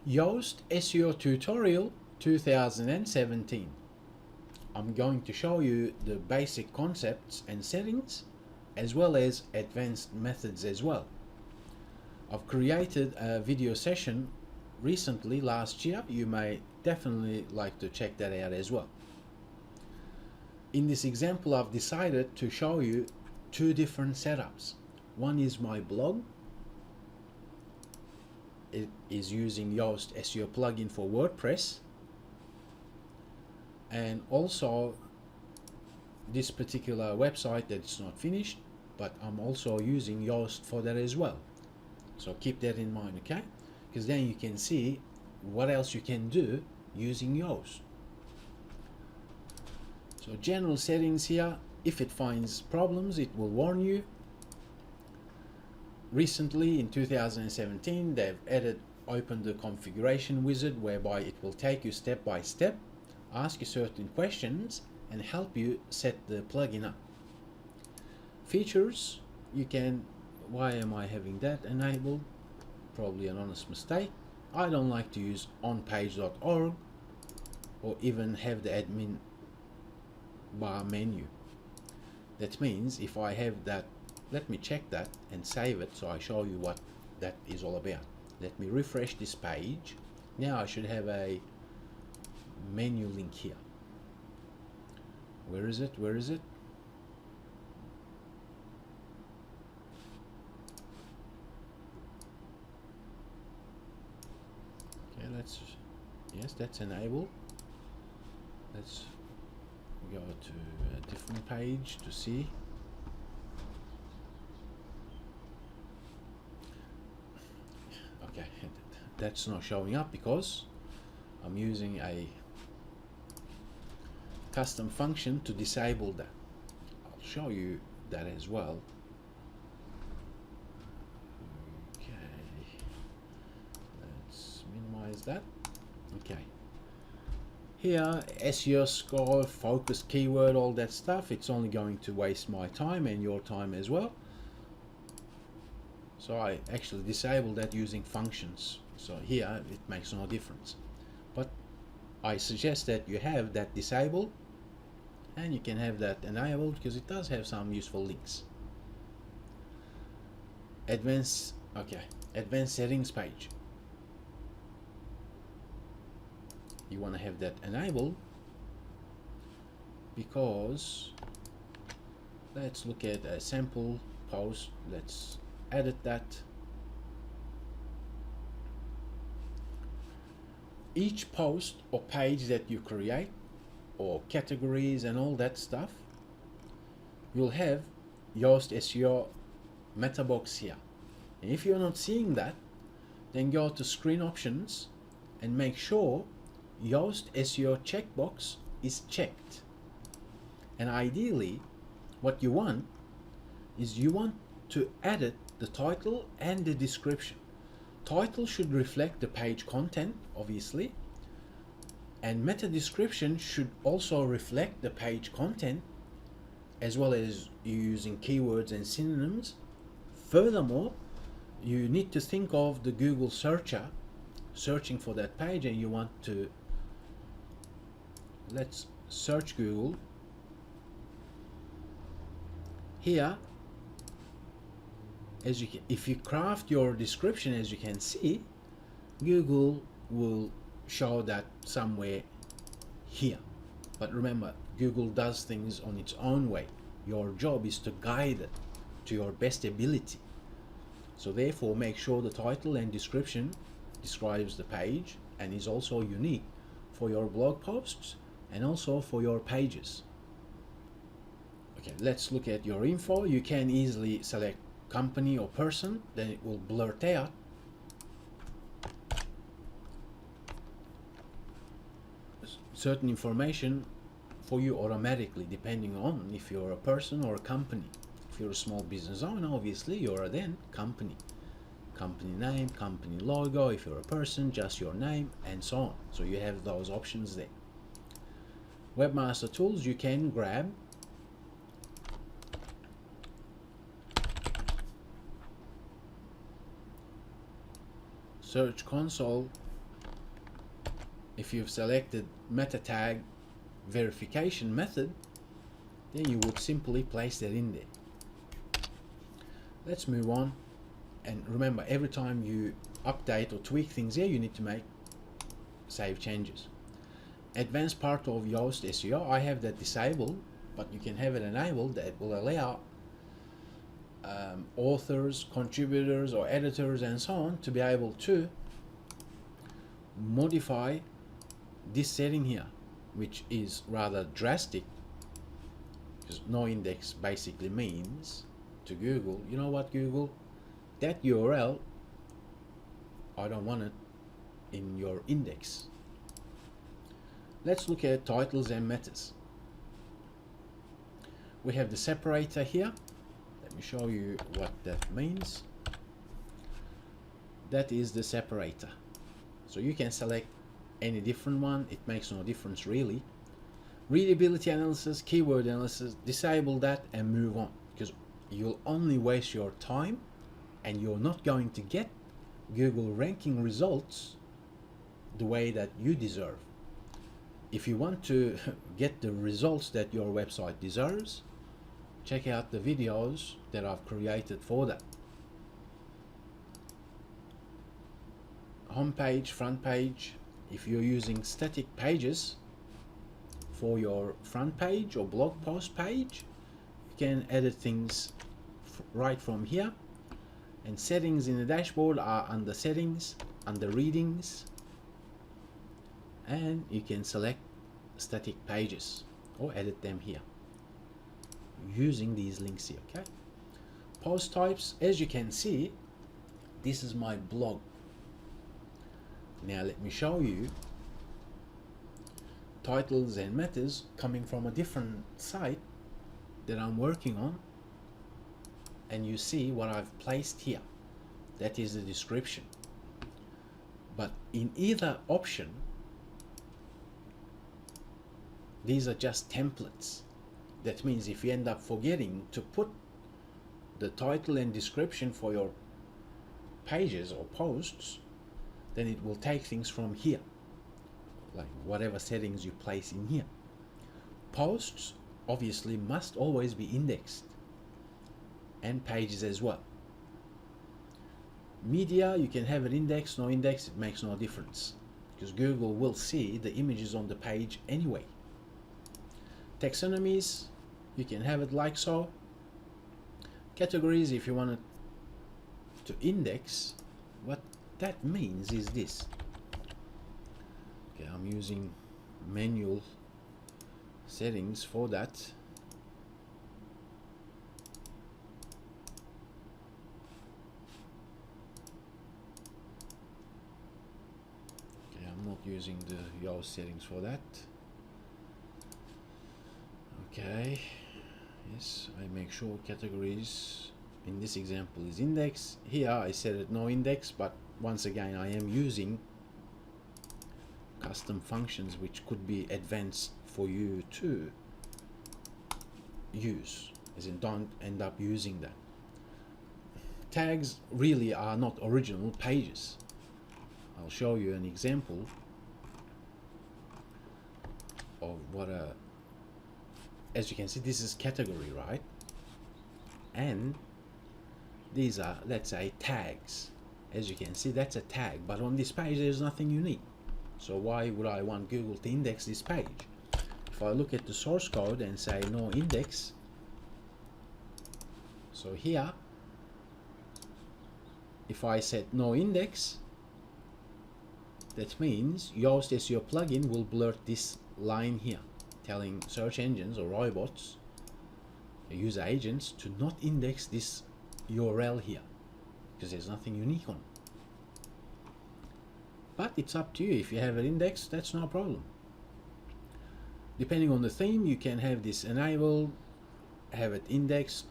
Yoast SEO Tutorial 2017. I'm going to show you the basic concepts and settings as well as advanced methods as well. I've created a video session recently last year. You may definitely like to check that out as well. In this example, I've decided to show you two different setups. One is my blog. It is using Yoast SEO plugin for WordPress, and also this particular website that's not finished, but I'm also using Yoast for that as well. So keep that in mind, okay? Because then you can see what else you can do using Yoast. So general settings here, if it finds problems, it will warn you. Recently in 2017, they've opened the configuration wizard whereby it will take you step by step, ask you certain questions and help you set the plugin up. Features, you can, why am I having that enabled? Probably an honest mistake. I don't like to use onpage.org or even have the admin bar menu. That means if I have that, let me check that and save it so I show you what that is all about. Let me refresh this page. Now I should have a menu link here. Where is it? Where is it? Okay, yes, that's enabled. Let's go to a different page to see. Okay, that's not showing up because I'm using a custom function to disable that. I'll show you that as well. Okay, let's minimize that. Okay, here SEO score, focus keyword, all that stuff, it's only going to waste my time and your time as well. So I actually disabled that using functions. So here it makes no difference. But I suggest that you have that disabled and you can have that enabled because it does have some useful links. Advanced settings page. You want to have that enabled because let's look at a sample post. Let's edit that. Each post or page that you create, or categories and all that stuff, you'll have Yoast SEO meta box here. And if you're not seeing that, then go to screen options and make sure Yoast SEO checkbox is checked. And ideally, what you want is you want to edit the title and the description. Title should reflect the page content, obviously, and meta description should also reflect the page content, as well as you using keywords and synonyms. Furthermore, you need to think of the Google searcher searching for that page, and you want to, let's search Google. Here, if you craft your description, as you can see, Google will show that somewhere here. But remember, Google does things on its own way. Your job is to guide it to your best ability. So therefore, make sure the title and description describes the page and is also unique for your blog posts and also for your pages. Okay, let's look at your info. You can easily select company or person, then it will blurt out certain information for you automatically, depending on if you're a person or a company. If you're a small business owner, obviously you're then company name, company logo. If you're a person, just your name, and so on. So you have those options there. Webmaster Tools, you can grab Search Console if you've selected meta tag verification method, then you would simply place that in there. Let's move on, and remember, every time you update or tweak things here, you need to save changes. Advanced part of Yoast SEO, I have that disabled, but you can have it enabled. That will allow authors, contributors or editors and so on to be able to modify this setting here, which is rather drastic, because no index basically means to Google, you know what, Google, that URL, I don't want it in your index. Let's look at titles and metas. We have the separator here. Let me show you what that means. That is the separator. So you can select any different one, it makes no difference really. Readability analysis, keyword analysis, disable that and move on, because you'll only waste your time and you're not going to get Google ranking results the way that you deserve. If you want to get the results that your website deserves, check out the videos that I've created for that. Homepage, front page. If you're using static pages for your front page or blog post page, you can edit things right from here. And settings in the dashboard are under settings, under readings, and you can select static pages or edit them here using these links here. Okay, post types, as you can see, this is my blog. Now let me show you titles and metas coming from a different site that I'm working on, and you see what I've placed here. That is the description. But in either option, these are just templates. That means if you end up forgetting to put the title and description for your pages or posts, then it will take things from here, like whatever settings you place in here. Posts obviously must always be indexed, and pages as well. Media, you can have it indexed, no index, it makes no difference, because Google will see the images on the page anyway. Taxonomies, you can have it like so. Categories, if you want it to index, what that means is this. Okay, I'm using manual settings for that. Okay, I'm not using the Yoast settings for that. Okay, yes, I make sure categories in this example is index. Here I set it no index, but once again I am using custom functions which could be advanced for you to use, as in don't end up using that. Tags really are not original pages. I'll show you an example of what a, as you can see, this is category, right? And these are, let's say, tags. As you can see, that's a tag, but on this page there's nothing unique. So why would I want Google to index this page? If I look at the source code and say no index, so here, if I set no index, that means Yoast SEO plugin will blurt this line here, telling search engines or robots, user agents, to not index this URL here, because there's nothing unique on it. But it's up to you. If you have it indexed, that's no problem. Depending on the theme, you can have this enabled, have it indexed.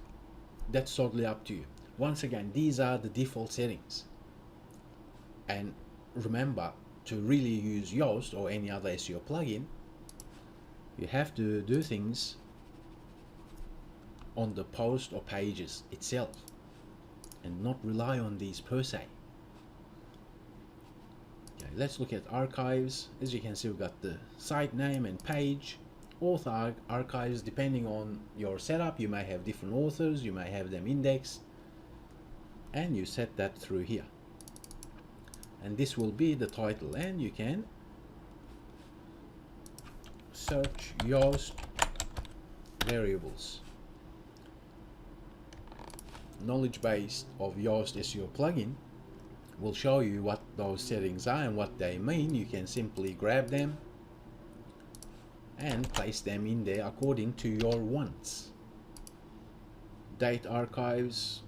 That's totally up to you. Once again, these are the default settings. And remember, to really use Yoast or any other SEO plugin, you have to do things on the post or pages itself and not rely on these per se. Okay, let's look at archives. As you can see, we've got the site name and page. Author archives, depending on your setup, you may have different authors, you may have them indexed, and you set that through here. And this will be the title, and you can search Yoast variables. Knowledge base of Yoast SEO plugin will show you what those settings are and what they mean. You can simply grab them and place them in there according to your wants. Date archives,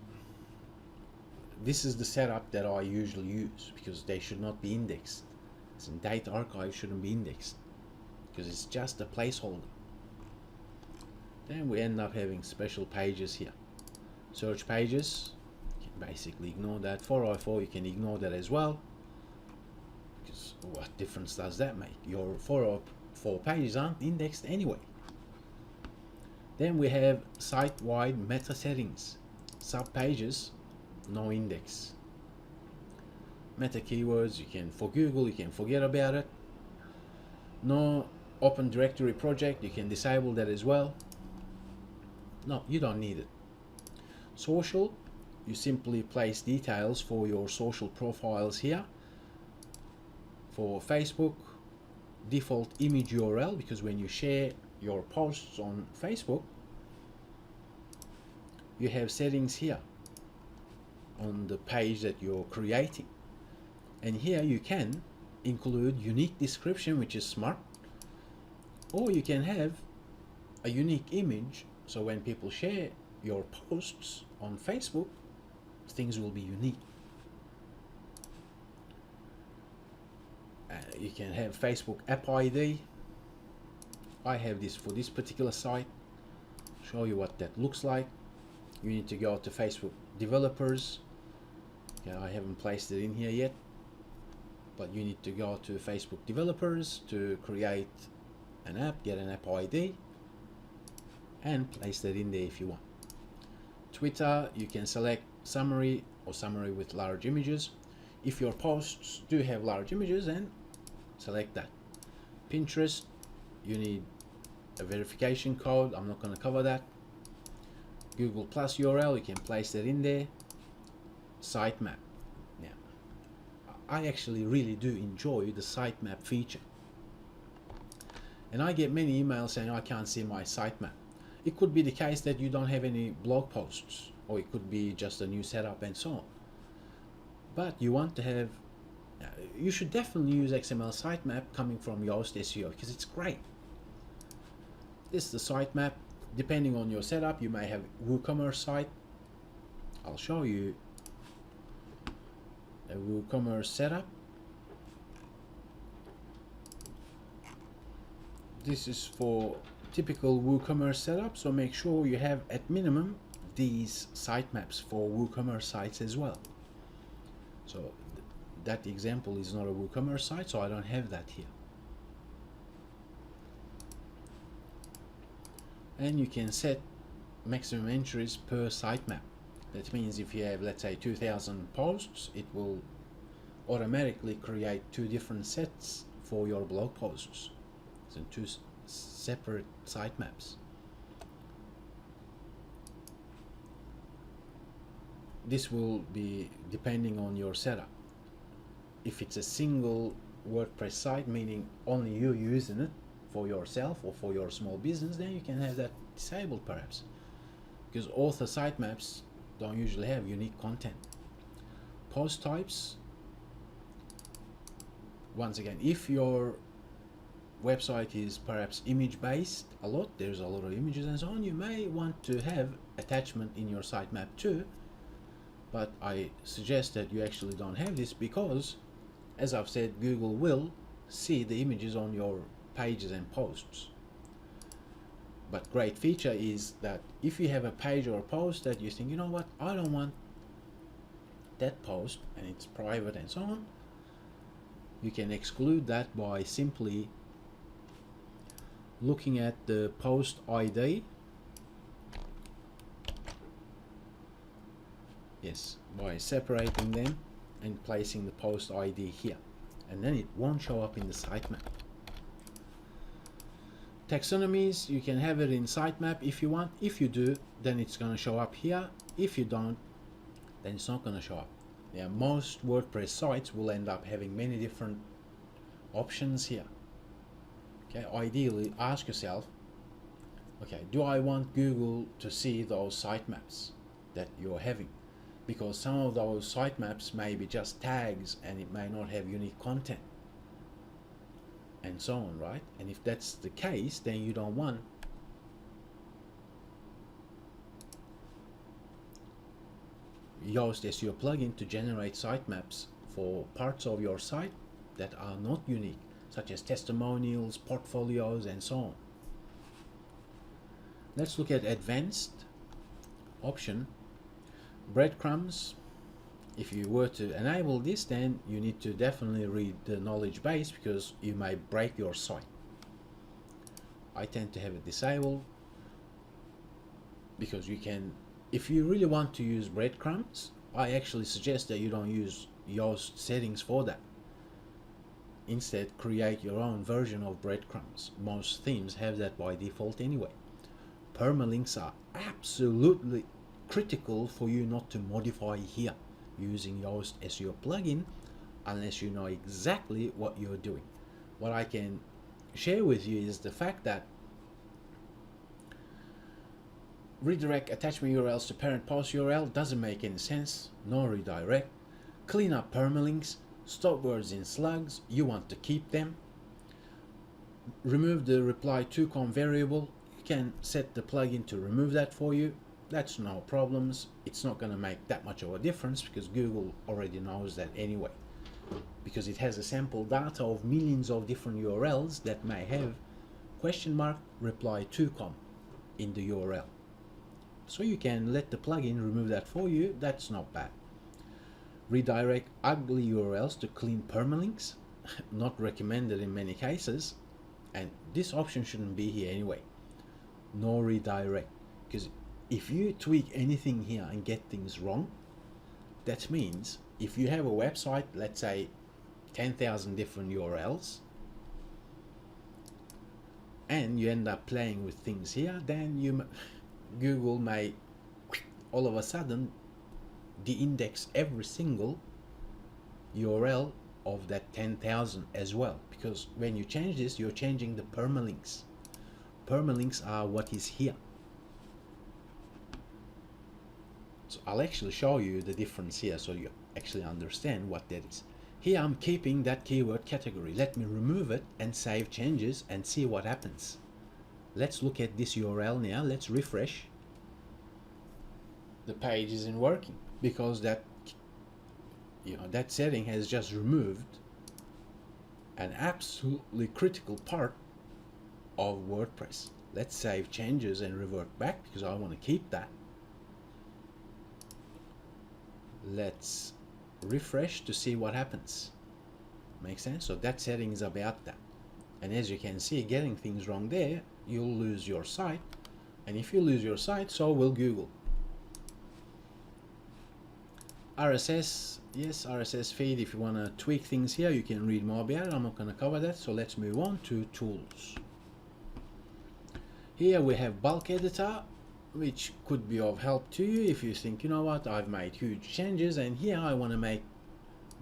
this is the setup that I usually use because they should not be indexed. So date archive shouldn't be indexed because it's just a placeholder. Then we end up having special pages here. Search pages, you can basically ignore that. 404, you can ignore that as well, because what difference does that make? Your 404 pages aren't indexed anyway. Then we have site-wide meta settings. Sub pages, no index. Meta keywords, you can, for Google, you can forget about it. No open directory project, you can disable that as well. No, you don't need it. Social, you simply place details for your social profiles here. For Facebook, default image URL, because when you share your posts on Facebook, you have settings here on the page that you're creating. And here you can include unique description, which is smart, or you can have a unique image, so when people share your posts on Facebook, things will be unique. You can have Facebook app ID. I have this for this particular site. Show you what that looks like. You need to go to Facebook developers. Okay, I haven't placed it in here yet, but you need to go to Facebook developers to create an app, get an app ID, and place that in there if you want. Twitter, you can select summary or summary with large images. If your posts do have large images, then select that. Pinterest, you need a verification code. I'm not going to cover that. Google Plus URL, you can place that in there. Sitemap. Now, I actually really do enjoy the sitemap feature. And I get many emails saying I can't see my sitemap. It could be the case that you don't have any blog posts, or it could be just a new setup and so on. But you want to have, you should definitely use XML sitemap coming from Yoast SEO because it's great. This is the sitemap. Depending on your setup, you may have WooCommerce site. I'll show you a WooCommerce setup. This is for typical WooCommerce setup, so make sure you have at minimum these sitemaps for WooCommerce sites as well. So that example is not a WooCommerce site, so I don't have that here. And you can set maximum entries per sitemap. That means if you have, let's say, 2,000 posts, it will automatically create 2 different sets for your blog posts. So 2 separate sitemaps. This will be depending on your setup. If it's a single WordPress site, meaning only you using it for yourself or for your small business, then you can have that disabled perhaps, because author sitemaps don't usually have unique content. Post types, once again, if your website is perhaps image based a lot, there's a lot of images and so on, you may want to have attachment in your sitemap too, but I suggest that you actually don't have this because, as I've said, Google will see the images on your pages and posts. But great feature is that if you have a page or a post that you think, you know what, I don't want that post and it's private and so on, you can exclude that by simply looking at the post ID. Yes, by separating them and placing the post ID here. and then it won't show up in the sitemap. Taxonomies, you can have it in sitemap if you want. If you do, then it's going to show up here. If you don't, then it's not going to show up. Yeah, most WordPress sites will end up having many different options here. Okay, ideally ask yourself, okay, do I want Google to see those sitemaps that you're having? Because some of those sitemaps may be just tags and it may not have unique content and so on, right? And if that's the case, then you don't want Yoast SEO plugin to generate sitemaps for parts of your site that are not unique, such as testimonials, portfolios, and so on. Let's look at advanced option, breadcrumbs. If you were to enable this, then you need to definitely read the knowledge base because you may break your site. I tend to have it disabled because you can, if you really want to use breadcrumbs, I actually suggest that you don't use Yoast settings for that. Instead, create your own version of breadcrumbs. Most themes have that by default anyway. Permalinks are absolutely critical for you not to modify here using Yoast SEO plugin unless you know exactly what you're doing. What I can share with you is the fact that redirect attachment URLs to parent post URL doesn't make any sense. No redirect. Clean up permalinks. Stop words in slugs. You want to keep them. Remove the reply to com variable. You can set the plugin to remove that for you. That's no problems. It's not going to make that much of a difference because Google already knows that anyway, because it has a sample data of millions of different URLs that may have question mark reply to com in the URL. So you can let the plugin remove that for you. That's not bad. Redirect ugly URLs to clean permalinks. Not recommended in many cases, and this option shouldn't be here anyway. No redirect, because if you tweak anything here and get things wrong, that means if you have a website, let's say 10,000 different URLs, and you end up playing with things here, then Google may all of a sudden de-index every single URL of that 10,000 as well, because when you change this, you're changing the permalinks. Permalinks are what is here. So I'll actually show you the difference here so you actually understand what that is. Here I'm keeping that keyword category. Let me remove it and save changes and see what happens. Let's look at this URL now. Let's refresh. The page isn't working because that setting has just removed an absolutely critical part of WordPress. Let's save changes and revert back because I want to keep that. Let's refresh to see what happens. Make sense? So that setting is about that. And as you can see, getting things wrong there, you'll lose your site. And if you lose your site, so will Google. RSS, yes, RSS feed. If you want to tweak things here, you can read more about it. I'm not going to cover that. So let's move on to tools. Here we have bulk editor, which could be of help to you if you think, you know what, I've made huge changes and here I want to make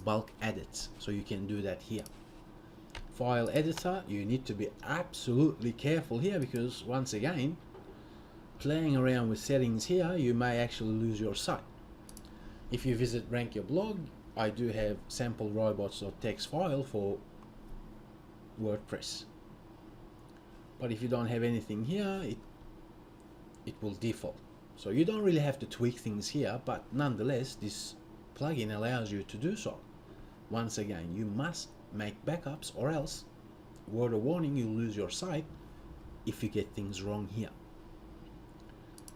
bulk edits. So you can do that here. File editor, you need to be absolutely careful here because once again, playing around with settings here, you may actually lose your site. If you visit Rank Your Blog, I do have sample robots.txt file for WordPress. But if you don't have anything here, it will default. So you don't really have to tweak things here, but nonetheless, this plugin allows you to do so. Once again, you must make backups or else, word of warning, you'll lose your site if you get things wrong here.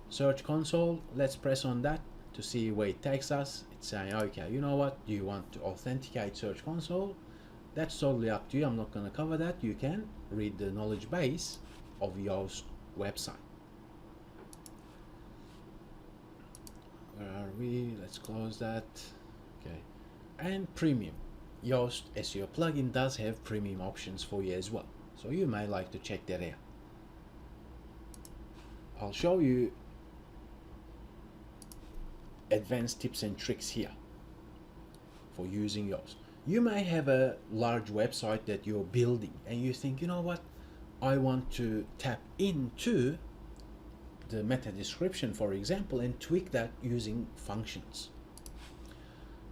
Search console, let's press on that to see where it takes us. It's saying, okay, you know what, do you want to authenticate Search Console? That's totally up to you. I'm not going to cover that. You can read the knowledge base of Yoast website. Where are we? Let's close that. Okay. And premium. Yoast SEO plugin does have premium options for you as well, so you may like to check that out. I'll show you advanced tips and tricks here for using Yoast. You may have a large website that you're building and you think, you know what, I want to tap into the meta description, for example, and tweak that using functions.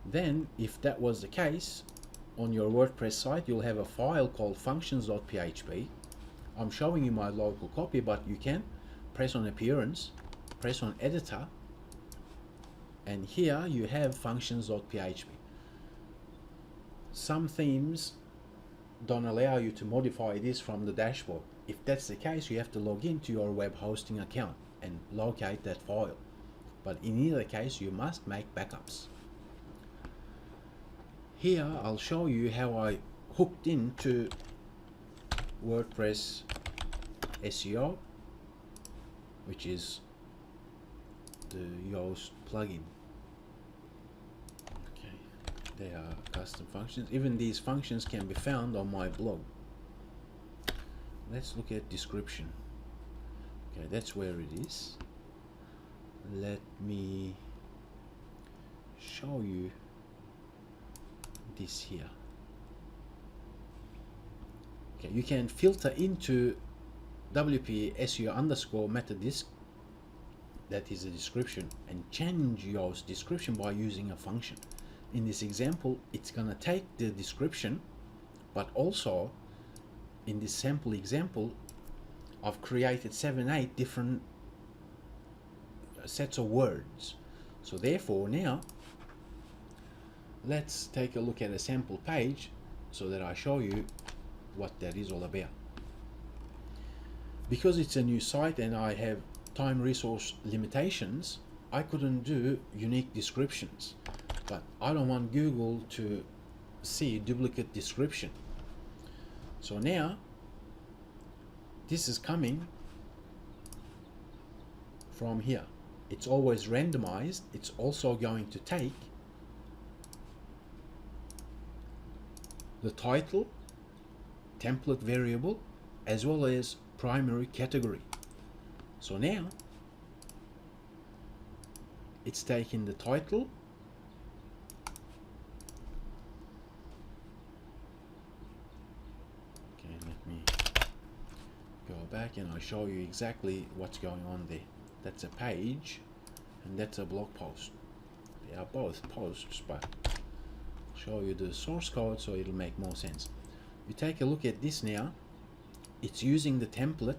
Then if that was the case, on your WordPress site you'll have a file called functions.php. I'm showing you my local copy, but you can press on appearance, press on editor, and here you have functions.php. Some themes don't allow you to modify this from the dashboard. If that's the case, you have to log into your web hosting account and locate that file. But in either case, you must make backups. Here I'll show you how I hooked into WordPress SEO, which is the Yoast plugin. Okay, they are custom functions. Even these functions can be found on my blog. Let's look at description. Okay, that's where it is. Let me show you this here. Okay, you can filter into WP SEO underscore meta disc, that is a description, and change your description by using a function. In this example, it's gonna take the description, but also in this sample example, I've created 7-8 different sets of words. So therefore now, let's take a look at a sample page so that I show you what that is all about. Because it's a new site and I have time resource limitations, I couldn't do unique descriptions, but I don't want Google to see duplicate description. So now this is coming from here. It's always randomized. It's also going to take the title, template variable, as well as primary category. So now it's taking the title, okay, let me go back and I'll show you exactly what's going on there. That's a page and that's a blog post. They are both posts, but I'll show you the source code so it'll make more sense. You take a look at this now. It's using the template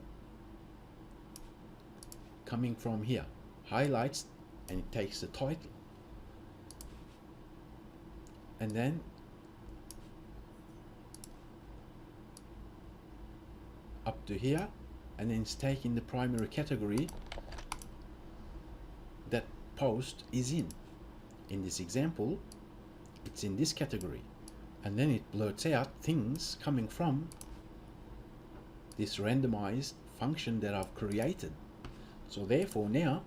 coming from here, highlights, and it takes the title, and then up to here, and then it's taking the primary category that post is in. In this example, it's in this category, and then it blurts out things coming from this randomized function that I've created. So therefore now,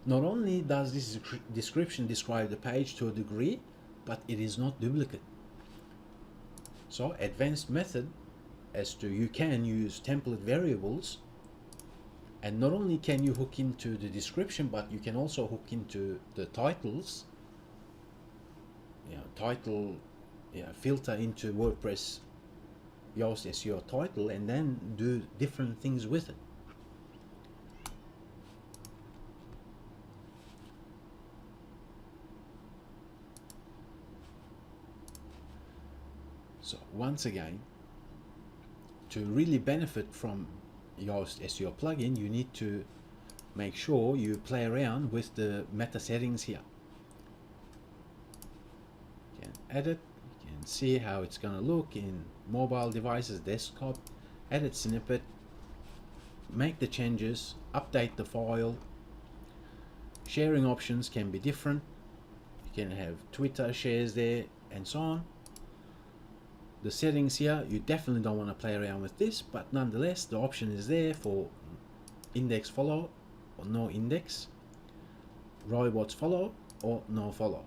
not only does this description describe the page to a degree, but it is not duplicate. So advanced method as to you can use template variables, and not only can you hook into the description, but you can also hook into the titles. Title, filter into WordPress Yoast SEO title, and then do different things with it. So once again, to really benefit from Yoast SEO plugin, you need to make sure you play around with the meta settings here. You can edit, you can see how it's going to look in mobile devices, desktop, edit snippet, make the changes, update the file. Sharing options can be different. You can have Twitter shares there and so on. The settings here, you definitely don't want to play around with this, but nonetheless the option is there for index follow or no index, robots follow or no follow.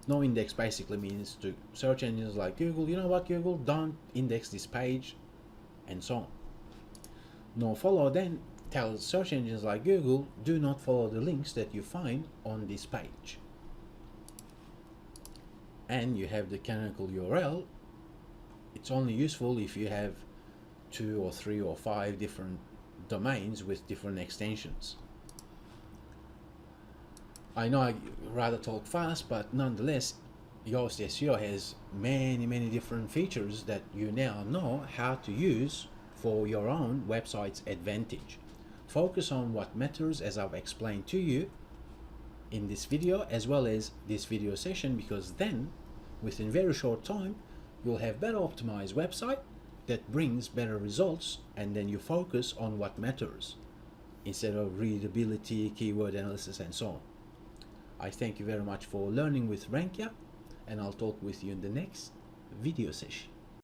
No index basically means to search engines like Google, you know what, Google, don't index this page, and so on. No follow then tells search engines like Google, do not follow the links that you find on this page. And you have the canonical URL. It's only useful if you have 2 or 3 or 5 different domains with different extensions. I know I rather talk fast, but nonetheless, Yoast SEO has many different features that you now know how to use for your own website's advantage. Focus on what matters, as I've explained to you in this video as well as this video session, because then within very short time you'll have better optimized website that brings better results, and then you focus on what matters instead of readability, keyword analysis, and so on. I thank you very much for learning with Rankia, and I'll talk with you in the next video session.